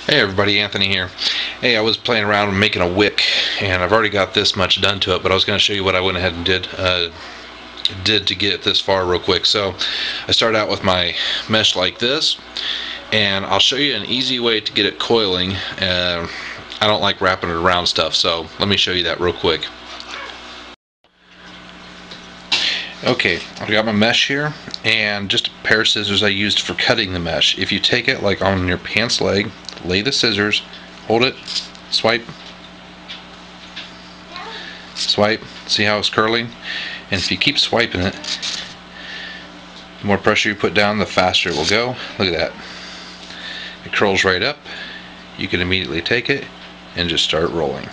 Hey everybody, Anthony here. Hey, I was playing around making a wick, and I've already got this much done to it, but I was going to show you what I went ahead and did to get it this far real quick. So I started out with my mesh like this, and I'll show you an easy way to get it coiling. I don't like wrapping it around stuff, so let me show you that real quick. Okay, I've got my mesh here, and just a pair of scissors I used for cutting the mesh. If you take it like on your pants leg, lay the scissors, hold it, swipe, swipe, see how it's curling? And if you keep swiping it, the more pressure you put down, the faster it will go. Look at that. It curls right up. You can immediately take it and just start rolling.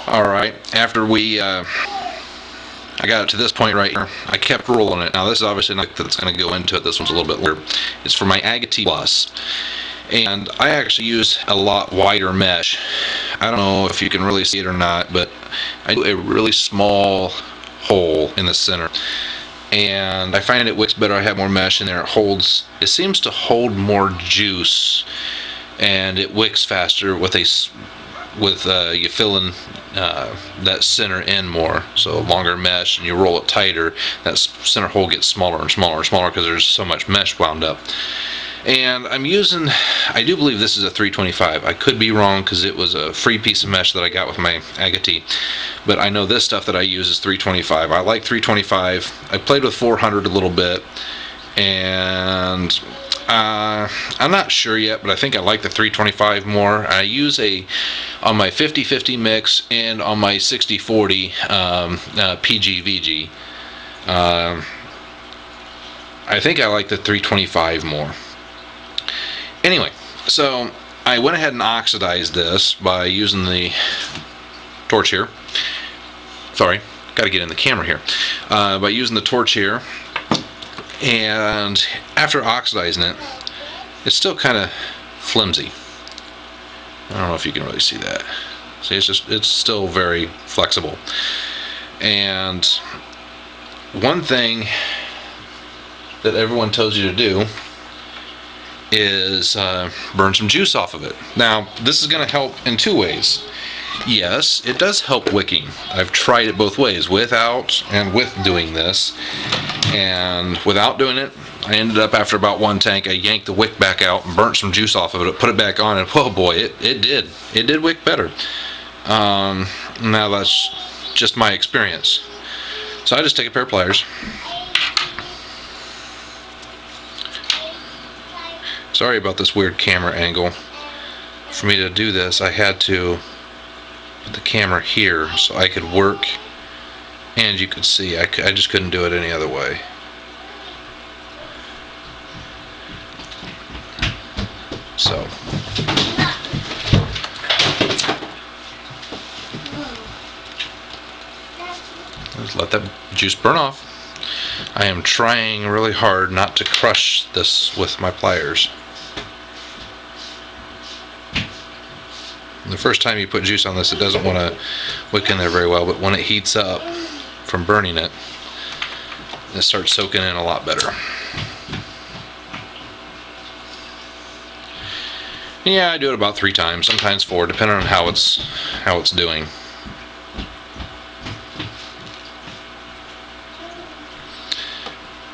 Alright, after I got it to this point right here, I kept rolling it. Now this is obviously not that's going to go into it. This one's a little bit longer. It's for my AGA-T Plus. And I actually use a lot wider mesh. I don't know if you can really see it or not, but I do a really small hole in the center. And I find it wicks better. I have more mesh in there. It seems to hold more juice, and it wicks faster with you fill in that center end more. So longer mesh, and you roll it tighter, that center hole gets smaller and smaller and smaller because there's so much mesh wound up. And I do believe this is a 325. I could be wrong because it was a free piece of mesh that I got with my AGA-T. But I know this stuff that I use is 325. I like 325. I played with 400 a little bit, and I'm not sure yet, but I think I like the 325 more. I use on my 50-50 mix and on my 60-40 PG-VG. I think I like the 325 more. Anyway, so I went ahead and oxidized this by using the torch here. Sorry, got to get in the camera here. By using the torch here. And after oxidizing it, it's still kind of flimsy. I don't know if you can really see that. See, it's still very flexible. And one thing that everyone tells you to do is burn some juice off of it. Now, this is going to help in two ways. Yes, it does help wicking. I've tried it both ways, without and with doing this. And without doing it, I ended up after about one tank, I yanked the wick back out and burnt some juice off of it, put it back on, and oh boy, it did wick better. Now that's just my experience. So I just take a pair of pliers. Sorry about this weird camera angle. For me to do this, I had to put the camera here so I could work and you could see. I just couldn't do it any other way. So just let that juice burn off. I am trying really hard not to crush this with my pliers. The first time you put juice on this, it doesn't want to wick in there very well, but when it heats up from burning it, it starts soaking in a lot better. Yeah, I do it about 3 times, sometimes 4, depending on how it's doing.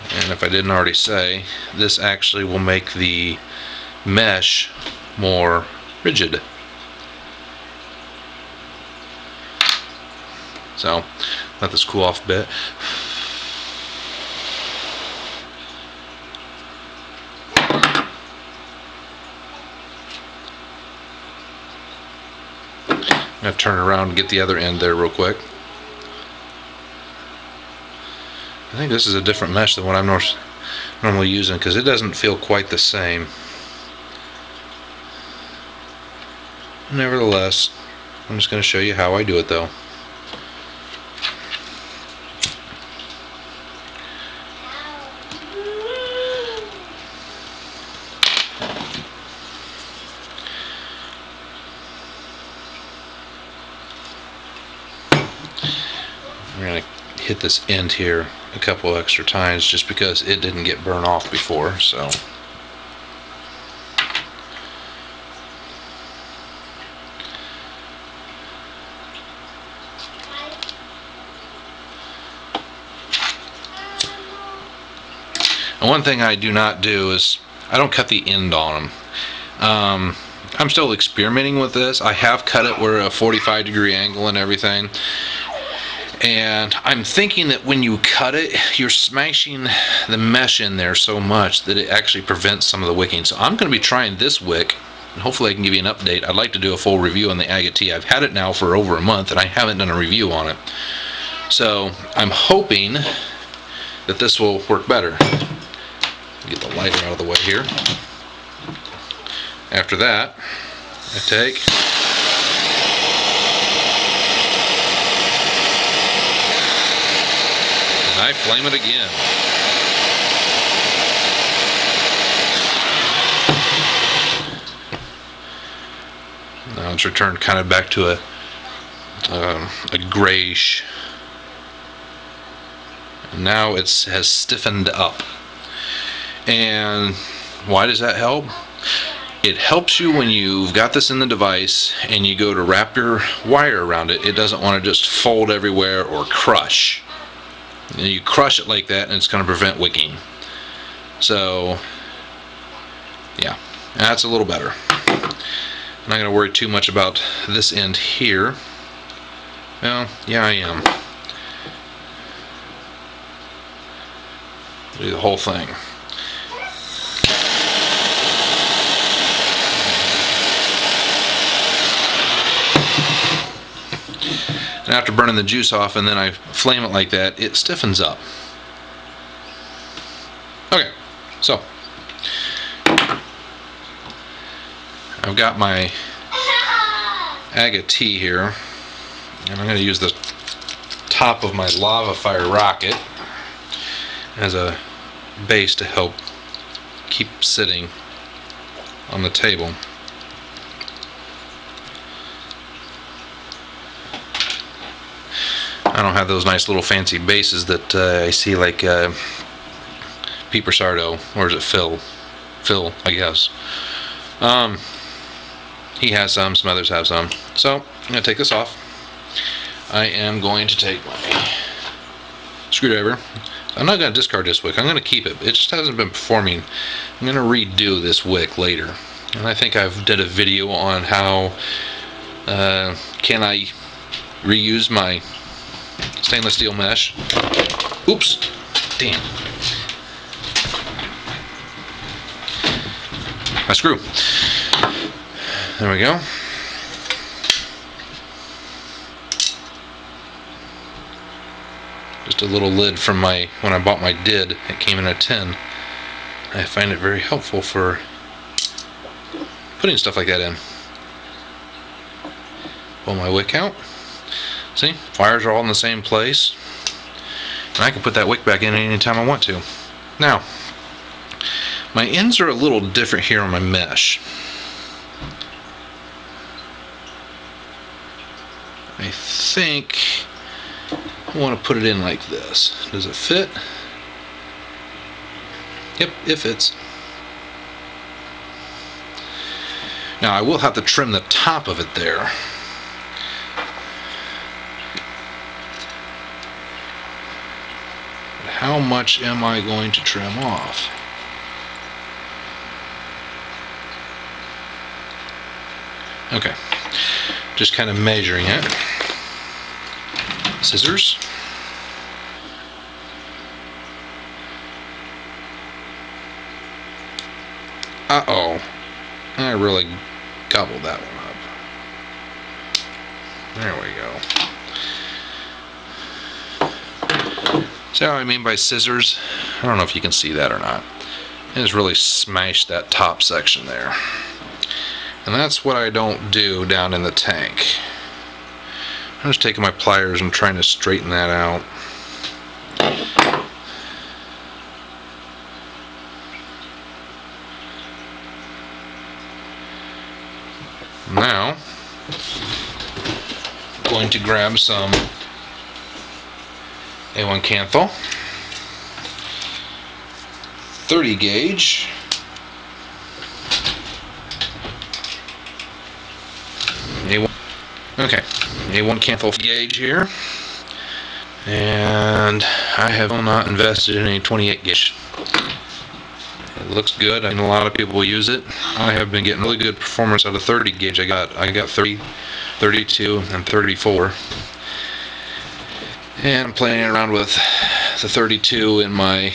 And if I didn't already say, this actually will make the mesh more rigid. So, let this cool off a bit. I'm going to turn it around and get the other end there real quick. I think this is a different mesh than what I'm normally using because it doesn't feel quite the same. Nevertheless, I'm just going to show you how I do it though. We're going to hit this end here a couple extra times just because it didn't get burned off before. So and one thing I do not do is I don't cut the end on them. I'm still experimenting with this. I have cut it where a 45-degree angle and everything. And I'm thinking that when you cut it, you're smashing the mesh in there so much that it actually prevents some of the wicking. So I'm going to be trying this wick, and hopefully I can give you an update. I'd like to do a full review on the AGA-T. I've had it now for over a month, and I haven't done a review on it. So I'm hoping that this will work better. Get the lighter out of the way here. After that, I take and I flame it again. Now it's returned kind of back to a grayish. And now it has stiffened up. And why does that help? It helps you when you've got this in the device and you go to wrap your wire around it. It doesn't want to just fold everywhere or crush. And you crush it like that and it's going to prevent wicking. So yeah, that's a little better. I'm not going to worry too much about this end here. Well, yeah, I am. Do the whole thing. And after burning the juice off and then I flame it like that, it stiffens up. Okay, so I've got my AGA-T here, and I'm going to use the top of my lava fire rocket as a base to help keep sitting on the table. I don't have those nice little fancy bases that I see like Pete Brisardo, or is it Phil? Phil, I guess. He has some others have some. So, I'm going to take this off. I am going to take my screwdriver. I'm not going to discard this wick. I'm going to keep it. It just hasn't been performing. I'm going to redo this wick later. And I think I've did a video on how can I reuse my stainless steel mesh. Oops, damn. My screw. There we go. Just a little lid from my, when I bought my did, it came in a tin. I find it very helpful for putting stuff like that in. Pull my wick out. See, wires are all in the same place. And I can put that wick back in anytime I want to. Now, my ends are a little different here on my mesh. I think I want to put it in like this. Does it fit? Yep, it fits. Now I will have to trim the top of it there. But how much am I going to trim off? Okay, just kind of measuring it. Scissors. Uh-oh. I really gobbled that one up. There we go. See what I mean by scissors? I don't know if you can see that or not. I just really smashed that top section there. And that's what I don't do down in the tank. I'm just taking my pliers and trying to straighten that out. Now, I'm going to grab some A1 canthal, 30 gauge, A1, okay, A1 canthal gauge here, and I have not invested in a 28 gauge. It looks good. I know a lot of people use it. I have been getting really good performance out of 30 gauge. I got 30, 32, and 34. And I'm playing around with the 32 in my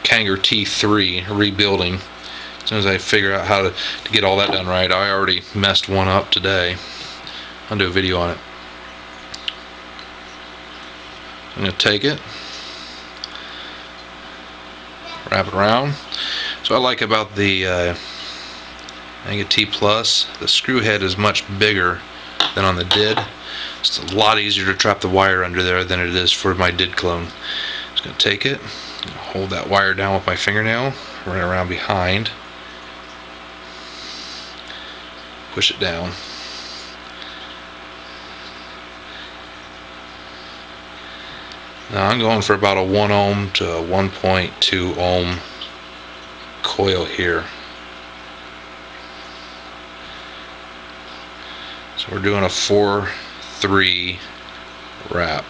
AGA-T rebuilding. As soon as I figure out how to get all that done right, I already messed one up today. I'll do a video on it. I'm going to take it, wrap it around. So I like about the AGA-T Plus, the screw head is much bigger than on the did. It's a lot easier to trap the wire under there than it is for my did clone. Just going to take it, hold that wire down with my fingernail, run it around behind, push it down. Now I'm going for about a 1 ohm to a 1.2 ohm coil here. So we're doing a 4-3 wrap.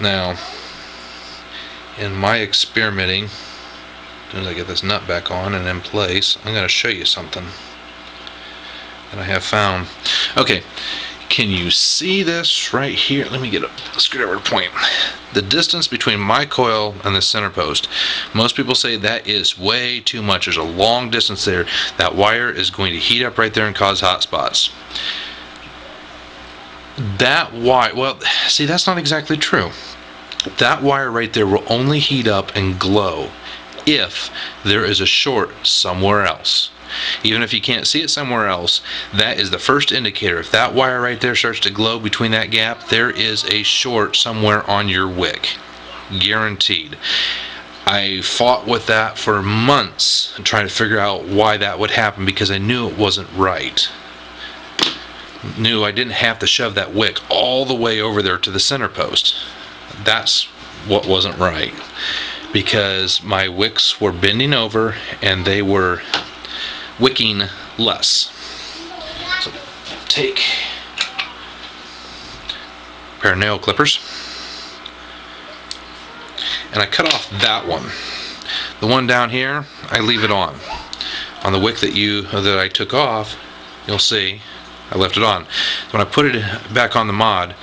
Now, in my experimenting, as soon as I get this nut back on and in place, I'm going to show you something that I have found. Okay. Can you see this right here? Let me get a screwdriver to point. The distance between my coil and the center post. Most people say that is way too much. There's a long distance there. That wire is going to heat up right there and cause hot spots. That wire, well, see, that's not exactly true. That wire right there will only heat up and glow if there is a short somewhere else. Even if you can't see it somewhere else, that is the first indicator. If that wire right there starts to glow between that gap, there is a short somewhere on your wick. Guaranteed. I fought with that for months trying to figure out why that would happen because I knew it wasn't right. Knew I didn't have to shove that wick all the way over there to the center post. That's what wasn't right. Because my wicks were bending over and they were wicking less. So take a pair of nail clippers and I cut off that one. The one down here, I leave it on. On the wick that I took off, you'll see I left it on. So when I put it back on the mod,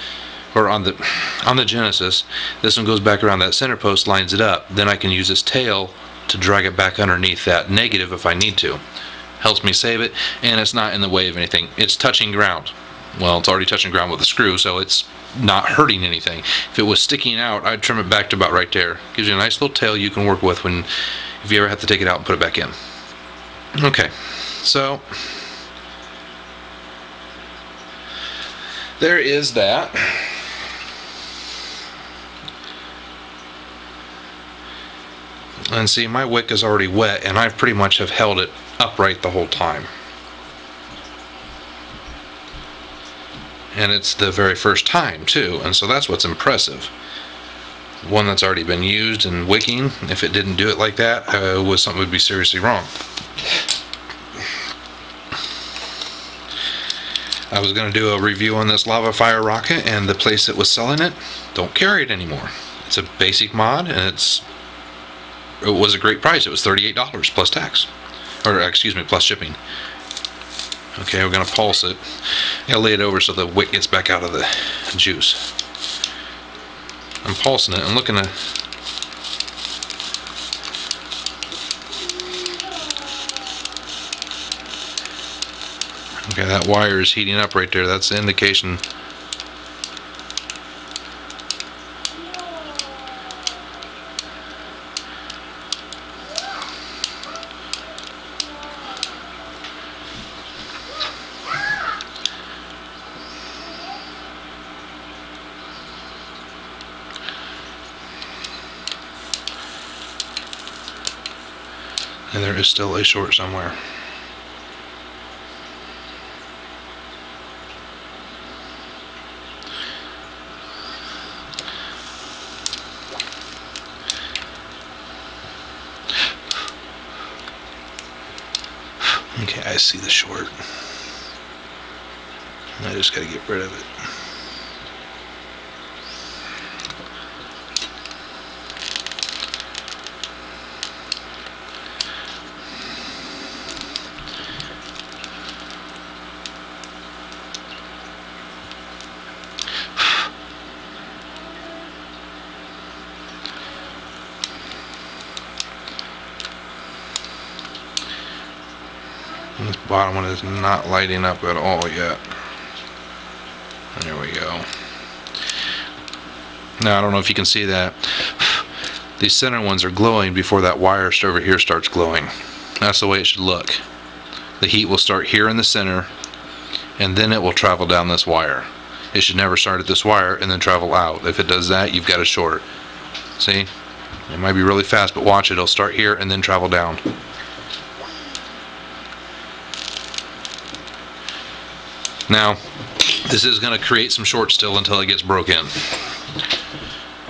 or on the Genesis, this one goes back around that center post, lines it up. Then I can use this tail to drag it back underneath that negative if I need to. Helps me save it, and it's not in the way of anything. It's touching ground. Well, it's already touching ground with the screw, so it's not hurting anything. If it was sticking out, I'd trim it back to about right there. Gives you a nice little tail you can work with if you ever have to take it out and put it back in. Okay, so there is that. And see, my wick is already wet, and I pretty much have held it upright the whole time. And it's the very first time too, and so that's what's impressive. One that's already been used and wicking, if it didn't do it like that, was something would be seriously wrong. I was going to do a review on this lava fire rocket, and the place that was selling it don't carry it anymore. It's a basic mod, and it was a great price. It was $38 plus tax, or excuse me, plus shipping. Okay, we're going to pulse it. I'll lay it over so the wick gets back out of the juice. I'm pulsing it and looking at. Okay, that wire is heating up right there. That's the indication. And there is still a short somewhere. Okay, I see the short. I just gotta get rid of it. This bottom one is not lighting up at all yet. There we go. Now I don't know if you can see that. These center ones are glowing before that wire over here starts glowing. That's the way it should look. The heat will start here in the center, and then it will travel down this wire. It should never start at this wire and then travel out. If it does that, you've got a short. See? It might be really fast, but watch it. It'll start here and then travel down. Now, this is going to create some short still until it gets broken.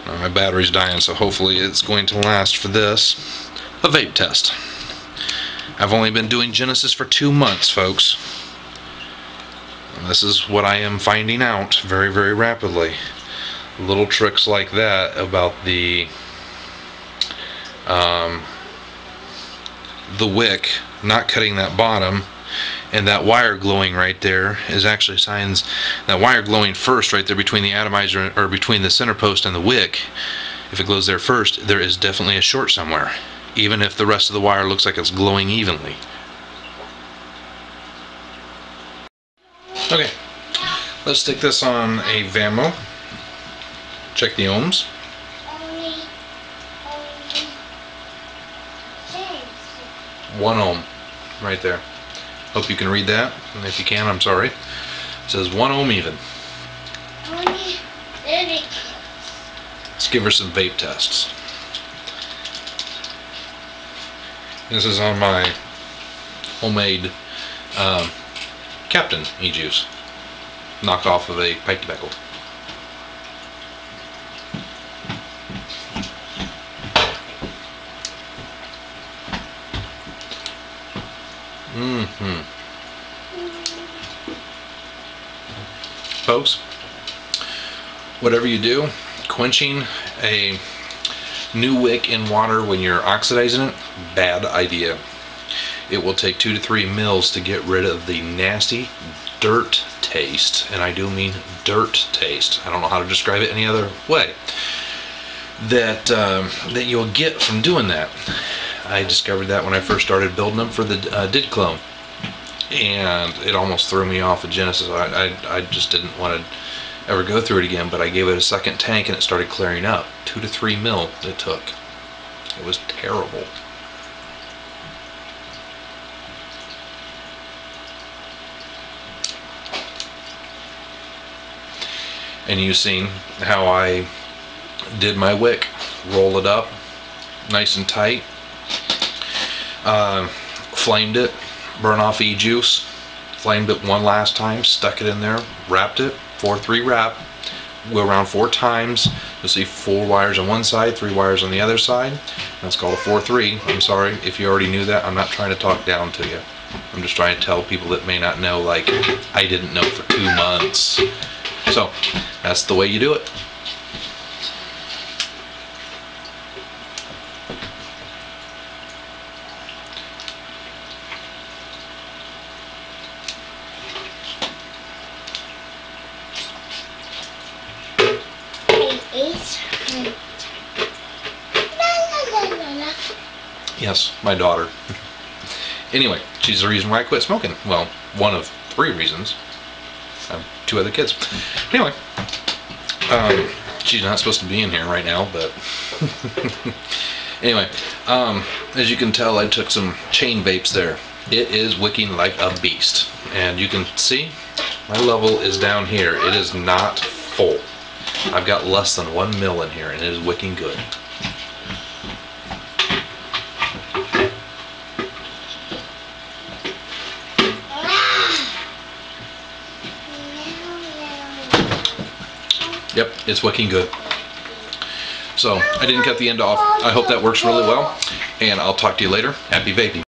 Now, my battery's dying, so hopefully it's going to last for this. A vape test. I've only been doing Genesis for 2 months, folks. And this is what I am finding out very, very rapidly. Little tricks like that about the wick not cutting that bottom, and that wire glowing right there is actually signs. That wire glowing first right there between the atomizer, or between the center post and the wick, if it glows there first, there is definitely a short somewhere, even if the rest of the wire looks like it's glowing evenly. Okay, let's stick this on a Vamo. Check the ohms. 1 ohm right there. Hope you can read that, and if you can, I'm sorry. It says 1 ohm even. Let's give her some vape tests. This is on my homemade Captain e-juice, knocked off of a pipe tobacco. Folks, whatever you do, quenching a new wick in water when you're oxidizing it, bad idea. It will take 2 to 3 mils to get rid of the nasty dirt taste, and I do mean dirt taste. I don't know how to describe it any other way. That you'll get from doing that. I discovered that when I first started building them for the did clone, and it almost threw me off of Genesis. I just didn't want to ever go through it again, but I gave it a second tank and it started clearing up. 2 to 3 mil it took. It was terrible. And you've seen how I did my wick. Roll it up nice and tight. Flamed it, burn off e-juice, flamed it one last time, stuck it in there, wrapped it, 4-3 wrap, go around 4 times. You'll see 4 wires on one side, 3 wires on the other side. That's called a 4-3. I'm sorry if you already knew that. I'm not trying to talk down to you. I'm just trying to tell people that may not know, like I didn't know for 2 months. So that's the way you do it. Yes, my daughter. Anyway, she's the reason why I quit smoking. Well, one of 3 reasons. I have 2 other kids. Anyway, she's not supposed to be in here right now, but anyway, as you can tell, I took some chain vapes there. It is wicking like a beast, and you can see my level is down here. It is not full. I've got less than 1 mil in here, and it is wicking good. Yep, it's wicking good. So I didn't cut the end off. I hope that works really well, and I'll talk to you later. Happy vaping.